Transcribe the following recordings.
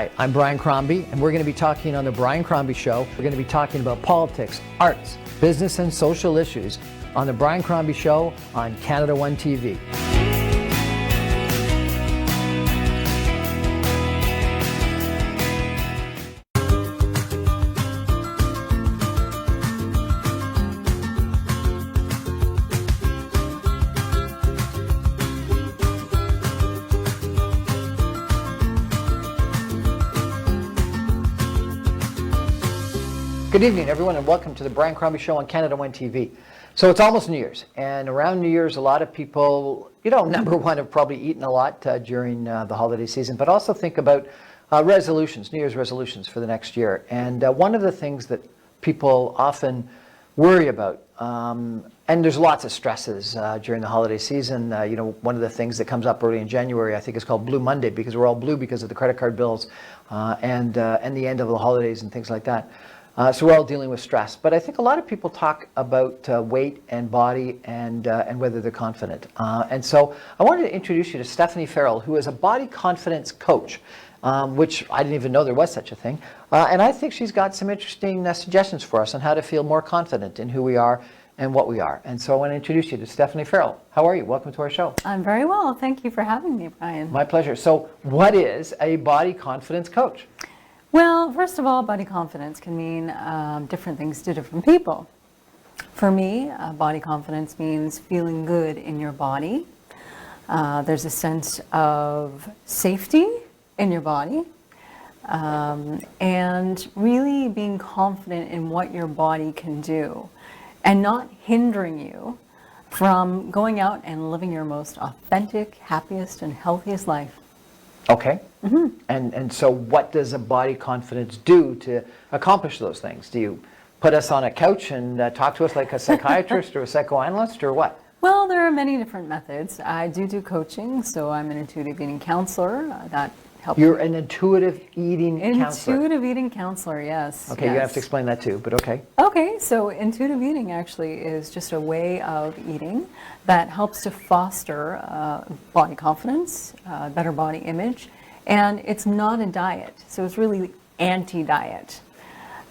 Hi, I'm Brian Crombie, and we're going to be talking on The Brian Crombie Show. We're going to be talking about politics, arts, business, and social issues on The Brian Crombie Show on Canada One TV. Good evening, everyone, and welcome to the Brian Crombie Show on Canada One TV. So it's almost New Year's, and around New Year's, a lot of people, number one, have probably eaten a lot during the holiday season, but also think about resolutions, New Year's resolutions for the next year. And one of the things that people often worry about, and there's lots of stresses during the holiday season. One of the things that comes up early in January, I think, is called Blue Monday, because we're all blue because of the credit card bills and the end of the holidays and things like that. So we're all dealing with stress. But I think a lot of people talk about weight and body and whether they're confident. And so I wanted to introduce you to Stephanie Farrell, who is a body confidence coach, which I didn't even know there was such a thing. And I think she's got some interesting suggestions for us on how to feel more confident in who we are and what we are. And so I want to introduce you to Stephanie Farrell. How are you? Welcome to our show. I'm very well. Thank you for having me, Brian. My pleasure. So what is a body confidence coach? Well, first of all, body confidence can mean different things to different people. For me, body confidence means feeling good in your body. There's a sense of safety in your body, and really being confident in what your body can do and not hindering you from going out and living your most authentic, happiest, and healthiest life. Okay. Mm-hmm. And so what does a body confidence do to accomplish those things? Do you put us on a couch and talk to us like a psychiatrist or a psychoanalyst, or what? Well, there are many different methods. I do coaching, so I'm an intuitive eating counselor. That helps. You're an intuitive eating counselor? Intuitive eating counselor, yes. Okay, yes. You have to explain that too, but okay. Okay, so intuitive eating actually is just a way of eating that helps to foster body confidence, better body image, and it's not a diet, so it's really anti-diet.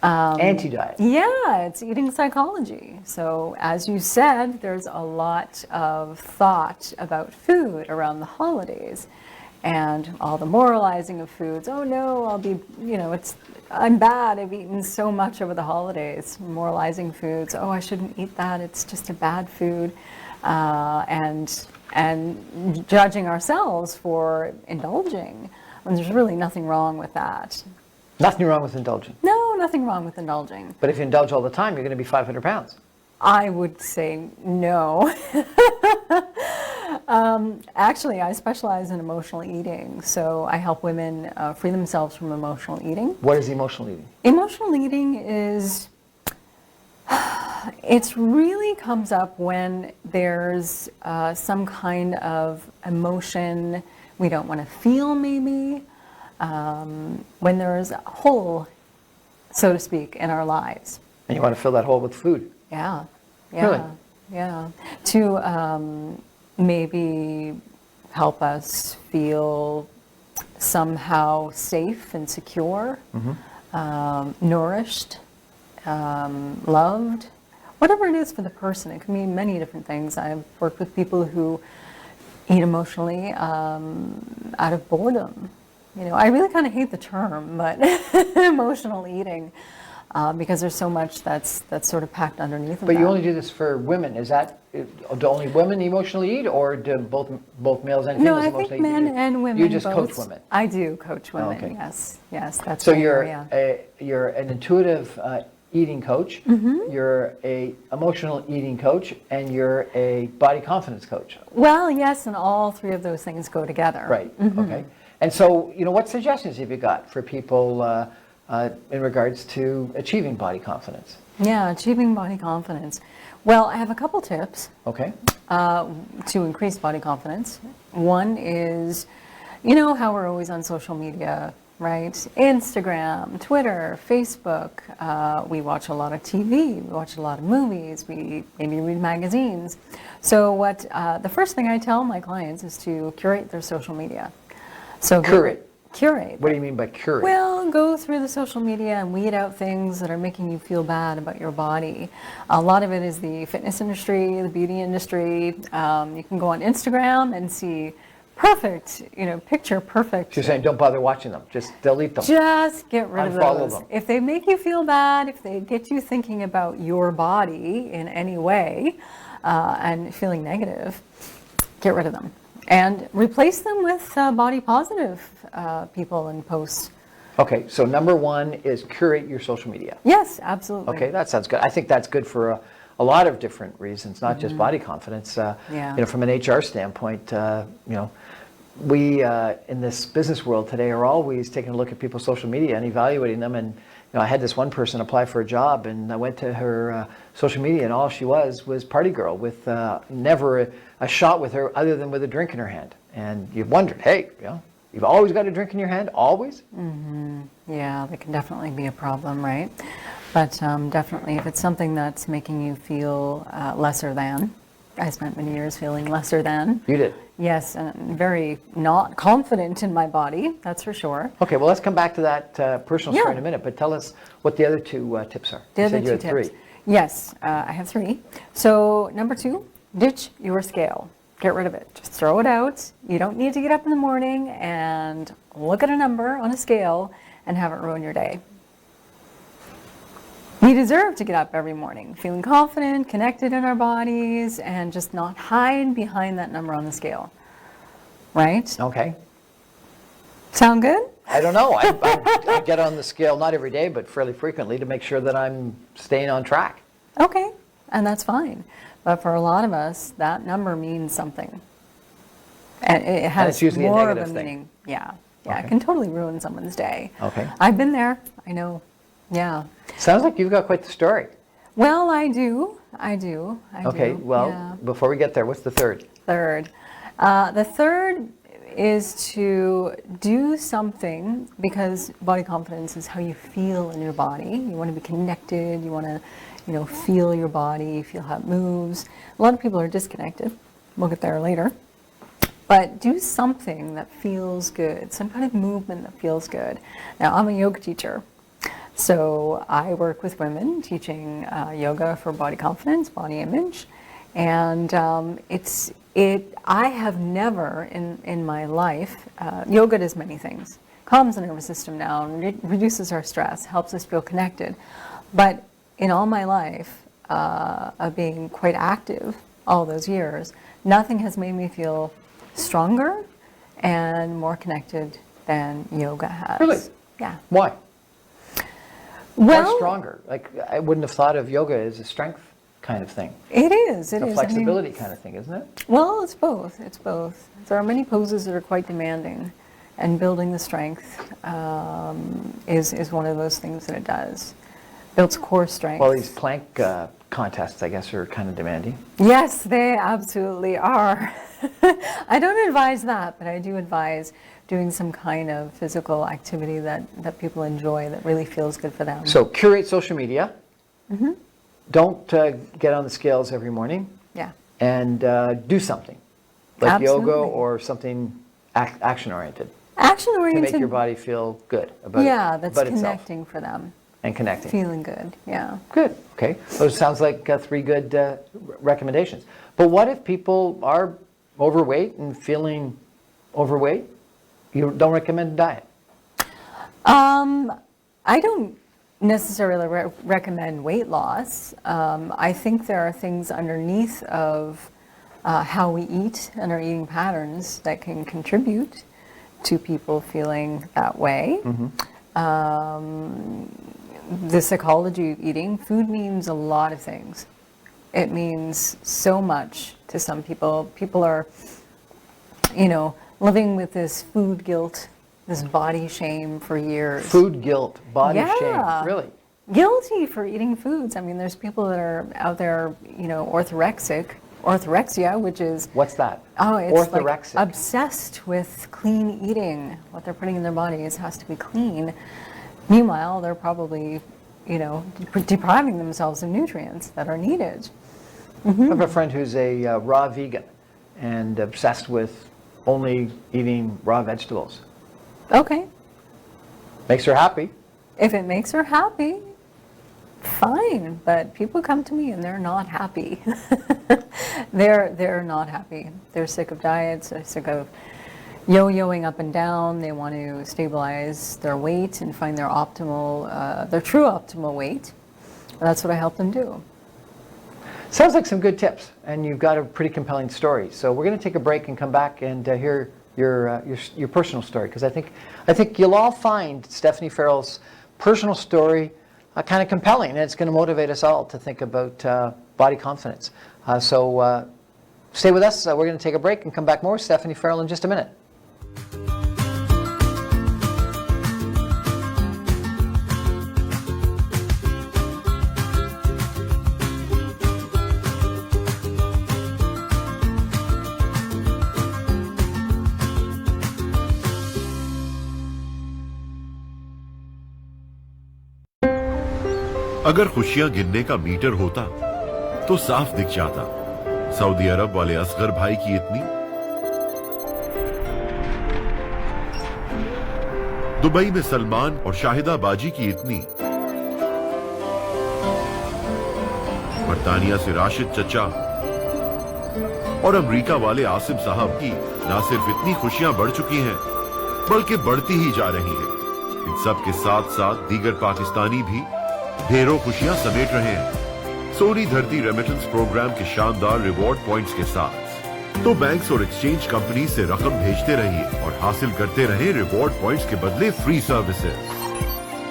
Anti-diet? Yeah, it's eating psychology. So as you said, there's a lot of thought about food around the holidays and all the moralizing of foods. Oh no, I'm bad, I've eaten so much over the holidays. Moralizing foods, oh, I shouldn't eat that, it's just a bad food. And judging ourselves for indulging. And there's really nothing wrong with that. Nothing wrong with indulging? No, nothing wrong with indulging. But if you indulge all the time, you're going to be 500 pounds. I would say no. Actually, I specialize in emotional eating, so I help women free themselves from emotional eating. What is emotional eating? Emotional eating is, it really comes up when there's some kind of emotion we don't want to feel, maybe, when there's a hole, so to speak, in our lives. And you want to fill that hole with food? Yeah. Really? Yeah. To maybe help us feel somehow safe and secure, nourished, loved, whatever it is for the person. It can mean many different things. I've worked with people who eat emotionally out of boredom. I really kind of hate the term, but emotional eating. Because there's so much that's sort of packed underneath of But that. you only do this for women. Is that, do only women emotionally eat, or do both males and females No, I emotionally eat? think men and women. You just both. coach women? I do coach women, okay. Yes, that's so my area. You're an intuitive eating coach, you're a emotional eating coach, and you're a body confidence coach. Well, yes, and all three of those things go together. Right, okay. And so, what suggestions have you got for people in regards to achieving body confidence? Yeah, achieving body confidence. Well, I have a couple tips. Okay. To increase body confidence. One is, how we're always on social media, right? Instagram, Twitter, Facebook. We watch a lot of TV. We watch a lot of movies. We maybe read magazines. So the first thing I tell my clients is to curate their social media. So curate. Curate. What do you mean by curate? Well, go through the social media and weed out things that are making you feel bad about your body. A lot of it is the fitness industry, the beauty industry. You can go on Instagram and see perfect, picture perfect. You're saying don't bother watching them. Just delete them. Just get rid of Unfollow those. them. If they make you feel bad, if they get you thinking about your body in any way and feeling negative, get rid of them. And replace them with body positive people and posts. Okay, so number one is curate your social media. Yes, absolutely. Okay, that sounds good. I think that's good for a lot of different reasons, not just body confidence. Yeah. From an HR standpoint, we in this business world today are always taking a look at people's social media and evaluating them. And I had this one person apply for a job, and I went to her social media, and all she was party girl with never a shot with her other than with a drink in her hand. And you wondered, hey, you've always got a drink in your hand, always? Mm-hmm. Yeah, that can definitely be a problem, right? But definitely, if it's something that's making you feel lesser than, I spent many years feeling lesser than. You did? Yes, and very not confident in my body, that's for sure. Okay, well, let's come back to that personal story in a minute, but tell us what the other two tips are. The You other said you two had tips. three. Yes, I have three. So number 2, ditch your scale. Get rid of it. Just throw it out. You don't need to get up in the morning and look at a number on a scale and have it ruin your day. We deserve to get up every morning feeling confident, connected in our bodies, and just not hide behind that number on the scale. Right? Okay. Sound good? I don't know. I get on the scale not every day, but fairly frequently to make sure that I'm staying on track. Okay, and that's fine. But for a lot of us, that number means something. And it has it's usually a more of negative a thing. meaning. Yeah, Okay. it can totally ruin someone's day. Okay. I've been there, I know. Yeah. Sounds like you've got quite the story. Well, I do. Okay, well, Yeah. before we get there, what's the third? Third. The third is to do something, because body confidence is how you feel in your body. You want to be connected, you want to, feel your body, feel how it moves. A lot of people are disconnected. We'll get there later. But do something that feels good, some kind of movement that feels good. Now, I'm a yoga teacher, so I work with women teaching yoga for body confidence, body image, and I have never in my life, yoga does many things. Calms the nervous system down, reduces our stress, helps us feel connected. But in all my life of being quite active all those years, nothing has made me feel stronger and more connected than yoga has. Really? Yeah. Why? Well, Why stronger? Like, I wouldn't have thought of yoga as a strength kind of thing. it is. It A is. flexibility kind of thing, isn't it? Well, it's both. It's both. There are many poses that are quite demanding, and building the strength is one of those things that it does. Builds core strength. Well, these plank contests, I guess, are kind of demanding. Yes, they absolutely are. I don't advise that, but I do advise doing some kind of physical activity that people enjoy, that really feels good for them. So curate social media. Mm-hmm. Don't get on the scales every morning. Yeah. And do something, like yoga Absolutely. or something action-oriented, to Action-oriented. make your body feel good about that's itself connecting for them. and connecting. Feeling good, yeah. Good. Okay. Those sounds like three good recommendations. But what if people are overweight and feeling overweight? You don't recommend a diet? I don't necessarily recommend weight loss. I think there are things underneath of how we eat and our eating patterns that can contribute to people feeling that way. The psychology of eating, food means a lot of things. It means so much to some people. People are, living with this food guilt, this body shame for years. Food guilt, body Yeah. shame, really? Guilty for eating foods. I mean, there's people that are out there, orthorexia, which is, What's that? it's like Orthorexic. obsessed with clean eating. What they're putting in their bodies has to be clean. Meanwhile, they're probably, depriving themselves of nutrients that are needed. I have a friend who's a raw vegan and obsessed with only eating raw vegetables. Okay. Makes her happy. If it makes her happy, fine. But people come to me and they're not happy. They're not happy. They're sick of diets. They're sick of yo-yoing up and down. They want to stabilize their weight and find their optimal, their true optimal weight. That's what I help them do. Sounds like some good tips, and you've got a pretty compelling story. So we're going to take a break and come back and hear your personal story, because I think you'll all find Stephanie Farrell's personal story kind of compelling, and it's going to motivate us all to think about body confidence. So stay with us. We're going to take a break and come back more with Stephanie Farrell in just a minute. अगर खुशियां गिनने का metre होता तो साफ दिख जाता Saudi अरब वाले असगर भाई की इतनी, दुबई में सलमान और शाहिदा बाजी की इतनी, बर्तानिया से राशिद चचा और अमेरिका वाले आसिम साहब की ना सिर्फ इतनी खुशियां बढ़ चुकी हैं बल्कि बढ़ती ही जा रही हैं। इन सब के साथ साथ दीगर पाकिस्तानी भी ढेरों खुशियां समेट रहे हैं सोनी धरती रेमिटेंस प्रोग्राम के शानदार रिवॉर्ड पॉइंट्स के साथ। तो बैंक्स और एक्सचेंज कंपनी से रकम भेजते रहिए और हासिल करते रहे रिवॉर्ड पॉइंट्स के बदले free services,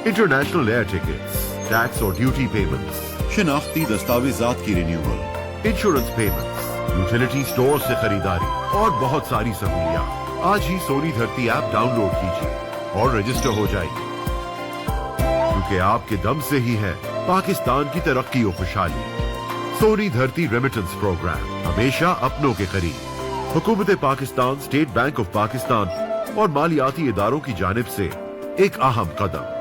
international air tickets, tax और ड्यूटी पेमेंट्स, शिनाख्ती दस्तावेजात की renewal, insurance payments, utility store से खरीदारी और बहुत सारी सहूलियात। आज ही सोनी धरती ऐप डाउनलोड कीजिए और रजिस्टर हो जाइए, क्योंकि आपके दम से ही है पाकिस्तान की तरक्की और खुशहाली। सोनी धरती रेमिटेंस प्रोग्राम, हमेशा अपनों के करीब। हुकूमत Pakistan, state bank of Pakistan और मालियाती इदारों की जानिब से एक अहम कदम।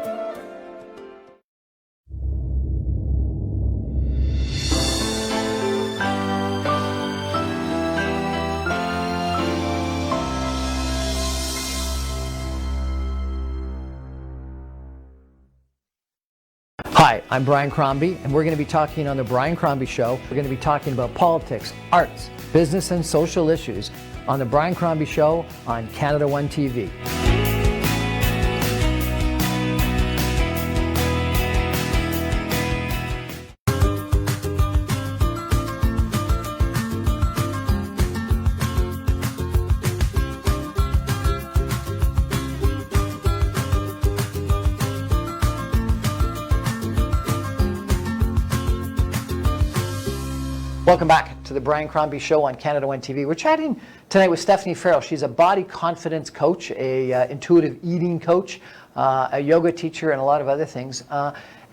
Hi, I'm Brian Crombie, and we're going to be talking on The Brian Crombie Show. We're going to be talking about politics, arts, business, and social issues on The Brian Crombie Show on Canada One TV. Welcome back to the Brian Crombie Show on Canada One TV. We're chatting tonight with Stephanie Farrell. She's a body confidence coach, a intuitive eating coach, a yoga teacher, and a lot of other things.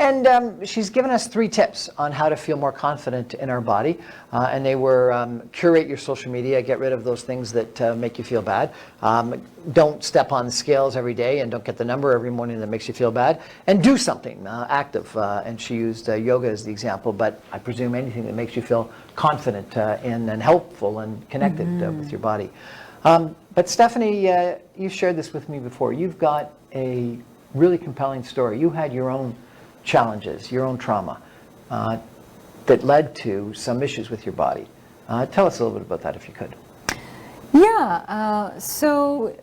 And she's given us 3 tips on how to feel more confident in our body. And they were curate your social media, get rid of those things that make you feel bad. Don't step on the scales every day and don't get the number every morning that makes you feel bad. And do something active. And she used yoga as the example, but I presume anything that makes you feel confident and helpful and connected with your body. But Stephanie, you shared this with me before. You've got a really compelling story. You had your own challenges, your own trauma that led to some issues with your body. Tell us a little bit about that if you could. Yeah, so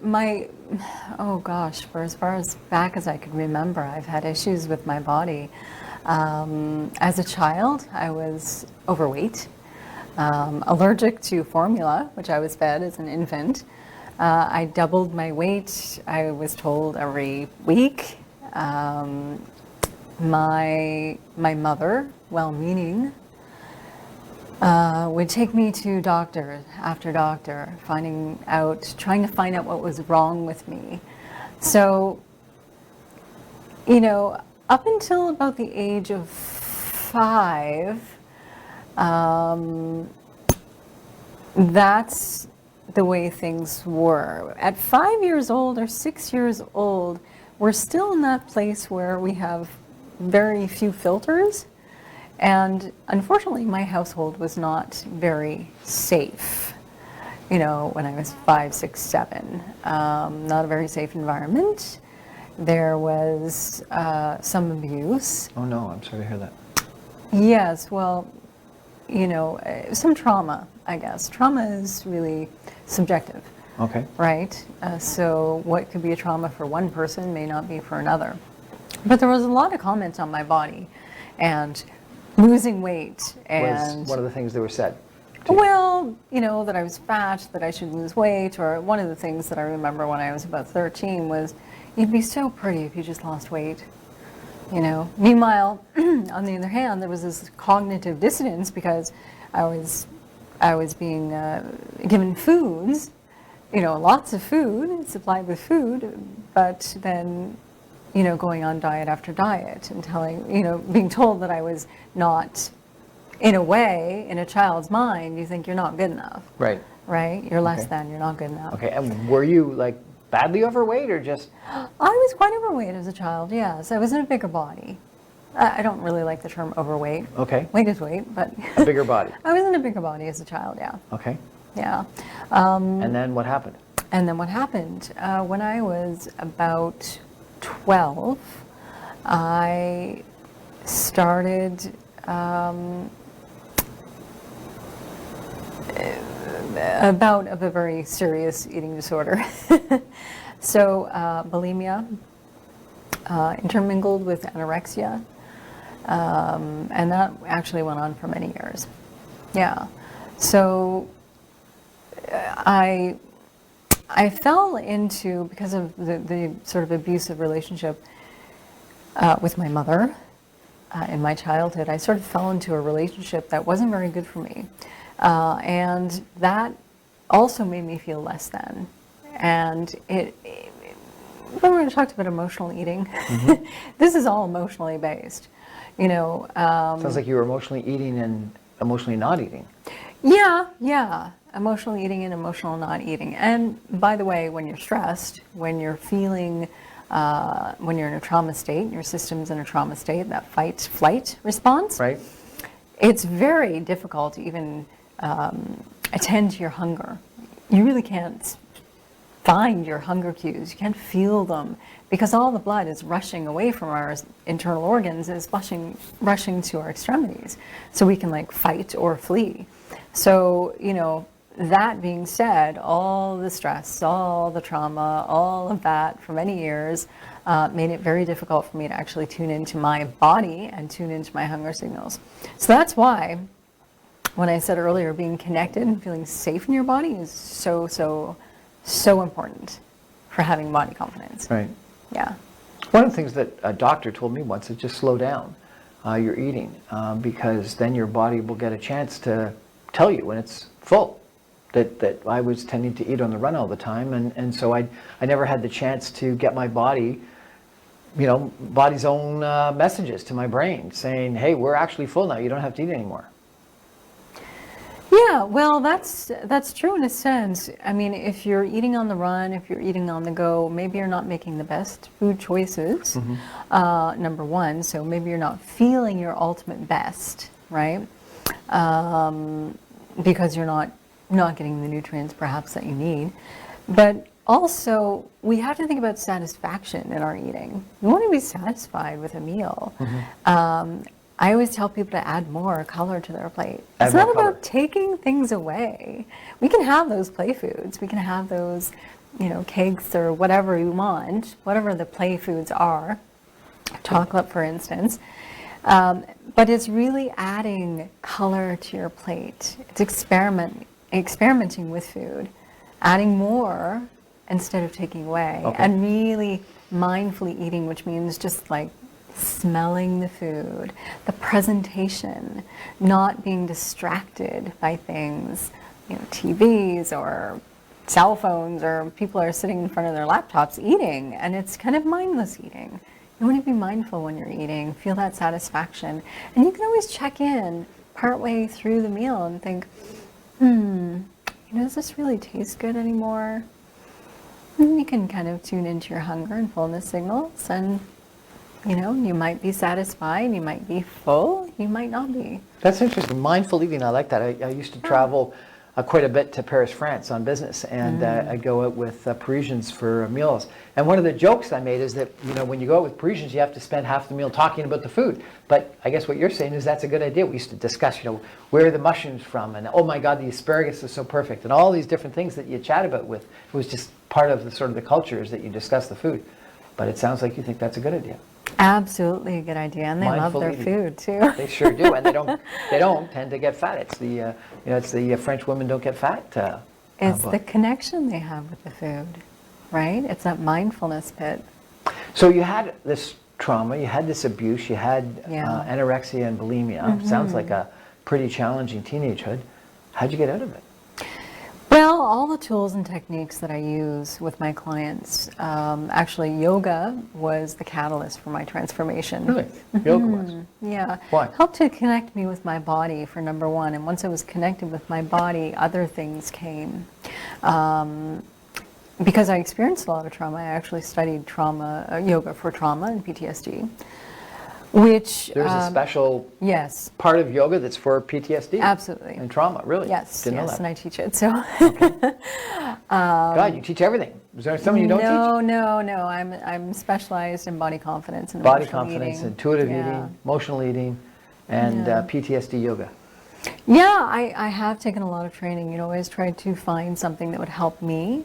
for as far as back as I can remember, I've had issues with my body. As a child, I was overweight, allergic to formula, which I was fed as an infant. I doubled my weight, I was told, every week. My mother, well-meaning, would take me to doctor after doctor, trying to find out what was wrong with me. So, up until about the age of 5, that's the way things were. At 5 years old or 6 years old, we're still in that place where we have very few filters, and unfortunately my household was not very safe. when I was 5, 6, 7. Not a very safe environment. There was some abuse. Oh no, I'm sorry to hear that. Yes, well, some trauma, I guess. Trauma is really subjective, Okay. right? So what could be a trauma for one person may not be for another. But there was a lot of comments on my body and losing weight and Was one of the things that were said to you? well, that I was fat, that I should lose weight, or one of the things that I remember when I was about 13 was, you'd be so pretty if you just lost weight. Meanwhile, on the other hand, there was this cognitive dissonance because I was being given foods, lots of food, supplied with food, but then, going on diet after diet and being told that I was not, in a way, in a child's mind, you think you're not good enough. Right. Right? You're less Okay. than, you're not good enough. Okay, and were you like badly overweight or just? I was quite overweight as a child, yes. I was in a bigger body. I don't really like the term overweight. Okay. Weight is weight, but A bigger body. I was in a bigger body as a child, yeah. Okay. Yeah. And then what happened? And then what happened? When I was about 12, I started a bout of a very serious eating disorder. So bulimia, intermingled with anorexia, and that actually went on for many years. Yeah. So I fell into, because of the sort of abusive relationship with my mother in my childhood, I sort of fell into a relationship that wasn't very good for me. And that also made me feel less than. And when we talked about emotional eating, this is all emotionally based. Sounds like you were emotionally eating and emotionally not eating. Yeah. Emotional eating and emotional not eating. And by the way, when you're stressed, when you're feeling, when you're in a trauma state, your system's in a trauma state, that fight-flight response, Right. it's very difficult to even attend to your hunger. You really can't find your hunger cues. You can't feel them because all the blood is rushing away from our internal organs, is rushing to our extremities, so we can like fight or flee. So, that being said, all the stress, all the trauma, all of that for many years made it very difficult for me to actually tune into my body and tune into my hunger signals. So that's why when I said earlier, being connected and feeling safe in your body is so important for having body confidence. Right. Yeah. One of the things that a doctor told me once is just slow down your eating because then your body will get a chance to tell you when it's full. That I was tending to eat on the run all the time, and so I never had the chance to get my body, body's own messages to my brain saying, hey, we're actually full now, you don't have to eat anymore. Yeah, well, that's true in a sense. I mean, if you're eating on the run, if you're eating on the go, maybe you're not making the best food choices, number one, so maybe you're not feeling your ultimate best, right? Because you're not getting the nutrients perhaps that you need. But also, we have to think about satisfaction in our eating. We want to be satisfied with a meal. I always tell people to add more color to their plate. It's not about taking things away. We can have those play foods. We can have those, cakes or whatever you want, whatever the play foods are, chocolate for instance. But it's really adding color to your plate. It's experimenting with food, adding more instead of taking away, and really mindfully eating, which means just like smelling the food, the presentation, not being distracted by things, TVs or cell phones, or people are sitting in front of their laptops eating, and it's kind of mindless eating. You want to be mindful when you're eating, feel that satisfaction, and you can always check in partway through the meal and think, does this really taste good anymore? And you can kind of tune into your hunger and fullness signals, and you might be satisfied, you might be full, you might not be. That's interesting. Mindful eating, I like that. I used to travel quite a bit to Paris, France on business, and I go out with Parisians for meals. And one of the jokes I made is that, when you go out with Parisians, you have to spend half the meal talking about the food. But I guess what you're saying is that's a good idea. We used to discuss, where are the mushrooms from? And oh my God, the asparagus is so perfect. And all these different things that you chat about with. It was just part of the sort of the culture is that you discuss the food. But it sounds like you think that's a good idea. Absolutely a good idea, and they love their food too. They sure do, and they don't tend to get fat. It's the French women don't get fat. It's the connection they have with the food, right? It's that mindfulness bit. So you had this trauma, you had this abuse, you had anorexia and bulimia. Sounds like a pretty challenging teenagehood. How'd you get out of it? Well, all the tools and techniques that I use with my clients, actually yoga was the catalyst for my transformation. Really? Yoga was? Yeah. Why? Helped to connect me with my body, for number one, and once I was connected with my body, other things came. Because I experienced a lot of trauma, I actually studied yoga for trauma and PTSD. Which there's a special part of yoga that's for PTSD. Absolutely. And trauma, really? Yes, Didn't know that. and I teach it. So. Okay. God, you teach everything. Is there something you don't teach? No. I'm specialized in body confidence and body emotional confidence, eating. intuitive eating, emotional eating, and PTSD yoga. Yeah, I have taken a lot of training. Always tried to find something that would help me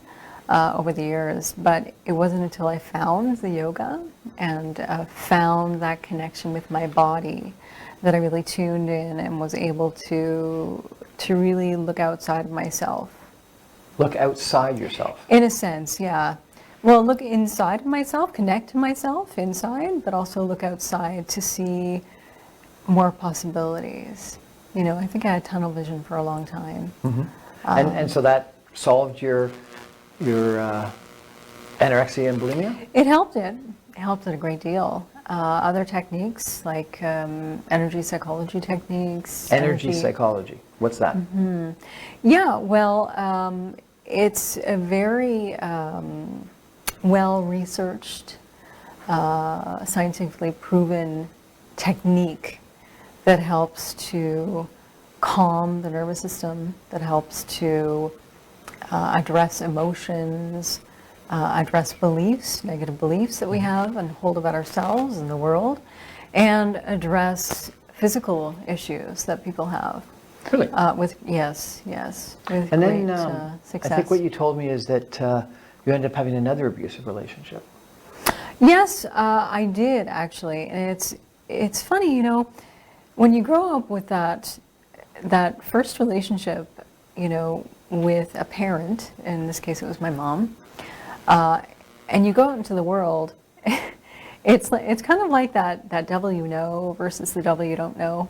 over the years, but it wasn't until I found the yoga and found that connection with my body that I really tuned in and was able to really look outside of myself. Look outside yourself. In a sense, yeah. Well, look inside of myself, connect to myself inside, but also look outside to see more possibilities. I think I had tunnel vision for a long time. Mm-hmm. And so that solved your anorexia and bulimia? It helped it. It helped it a great deal. Other techniques like energy psychology techniques. Energy psychology. What's that? Mm-hmm. Yeah, well, it's a very well-researched, scientifically proven technique that helps to calm the nervous system, that helps to address emotions, address beliefs, negative beliefs that we have and hold about ourselves and the world, and address physical issues that people have. Really? With success. And then I think what you told me is that you ended up having another abusive relationship. Yes, I did actually, and it's funny, when you grow up with that first relationship, with a parent, in this case it was my mom, and you go out into the world, it's kind of like that devil you know versus the devil you don't know.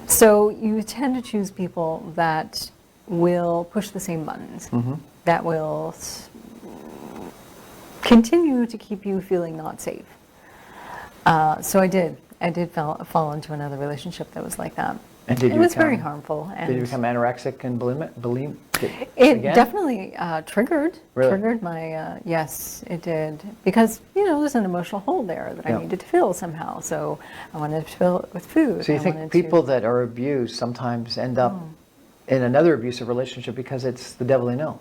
So you tend to choose people that will push the same buttons, that will continue to keep you feeling not safe. So I did fall into another relationship that was like that. And it was very harmful. And did you become anorexic and bulimic? It definitely triggered my, yes, it did. Because, there's an emotional hole there that I needed to fill somehow. So I wanted to fill it with food. So you think people that are abused sometimes end up in another abusive relationship because it's the devil they know?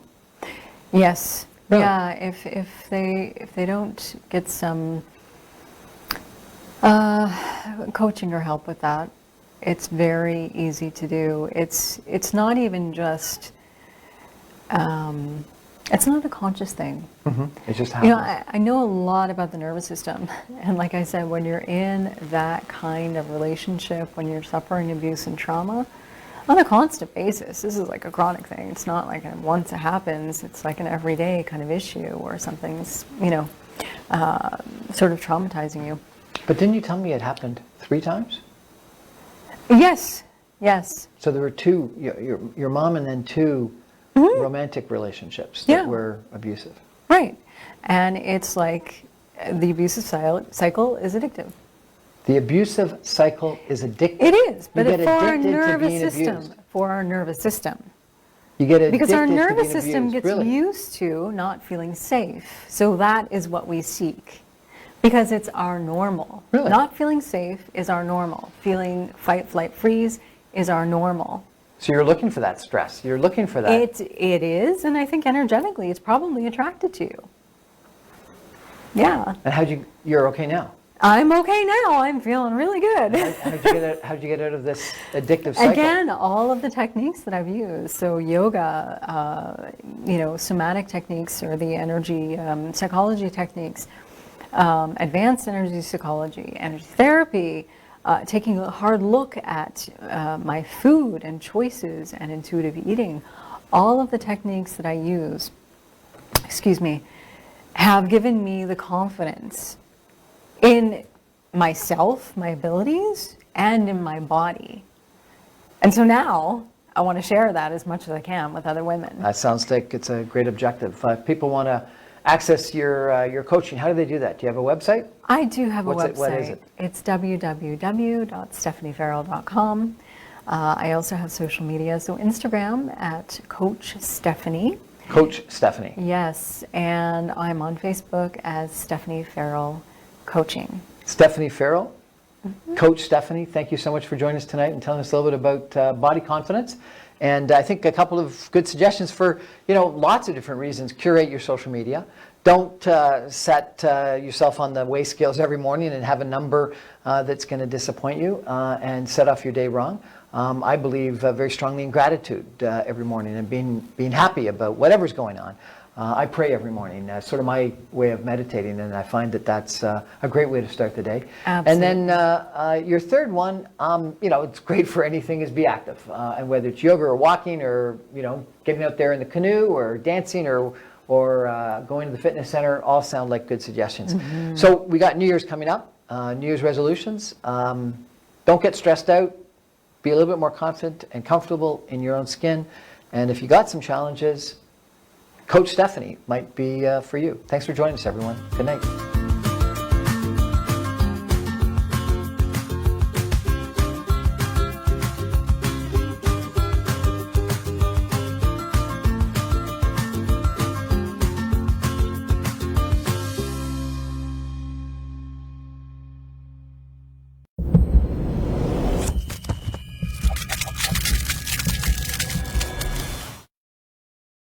Yes. Really? Yeah, if they don't get some coaching or help with that, it's very easy to do. It's not even just, it's not a conscious thing. It just happens. I know a lot about the nervous system. And like I said, when you're in that kind of relationship, when you're suffering abuse and trauma, on a constant basis, this is like a chronic thing. It's not like once it happens, it's like an everyday kind of issue where something's, sort of traumatizing you. But didn't you tell me it happened 3 times? Yes. So there were 2, your mom and then 2 romantic relationships that were abusive. Right. And it's like the abusive cycle is addictive. The abusive cycle is addictive. It is, but You get for our addicted to nervous being system. abused. For our nervous system. You get addicted Because our to nervous being system abused. gets Really? used to not feeling safe. So that is what we seek. Because it's our normal. Really? Not feeling safe is our normal. Feeling fight, flight, freeze is our normal. So you're looking for that stress. You're looking for that. It is, and I think energetically it's probably attracted to you. Yeah. And you're okay now? I'm okay now. I'm feeling really good. How'd you get out of this addictive cycle? Again, all of the techniques that I've used. So yoga, somatic techniques, or the energy psychology techniques, advanced energy psychology, energy therapy, taking a hard look at my food and choices and intuitive eating. All of the techniques that I use, have given me the confidence in myself, my abilities, and in my body. And so now I want to share that as much as I can with other women. That sounds like it's a great objective. If people want to access your coaching, how do they do that? Do you have a website? I do have a website. What is it? It's www.stephaniefarrell.com. I also have social media, so Instagram at Coach Stephanie. Coach Stephanie. Yes, and I'm on Facebook as Stephanie Farrell Coaching. Stephanie Farrell, Coach Stephanie, thank you so much for joining us tonight and telling us a little bit about body confidence. And I think a couple of good suggestions for, lots of different reasons. Curate your social media. Don't set yourself on the weigh scales every morning and have a number that's going to disappoint you and set off your day wrong. I believe very strongly in gratitude every morning and being happy about whatever's going on. I pray every morning, sort of my way of meditating, and I find that that's a great way to start the day. Absolutely. And then your third one, it's great for anything, is be active. And whether it's yoga or walking or, getting out there in the canoe or dancing or going to the fitness center, all sound like good suggestions. Mm-hmm. So we got New Year's coming up, New Year's resolutions. Don't get stressed out. Be a little bit more confident and comfortable in your own skin. And if you got some challenges, Coach Stephanie might be for you. Thanks for joining us, everyone. Good night.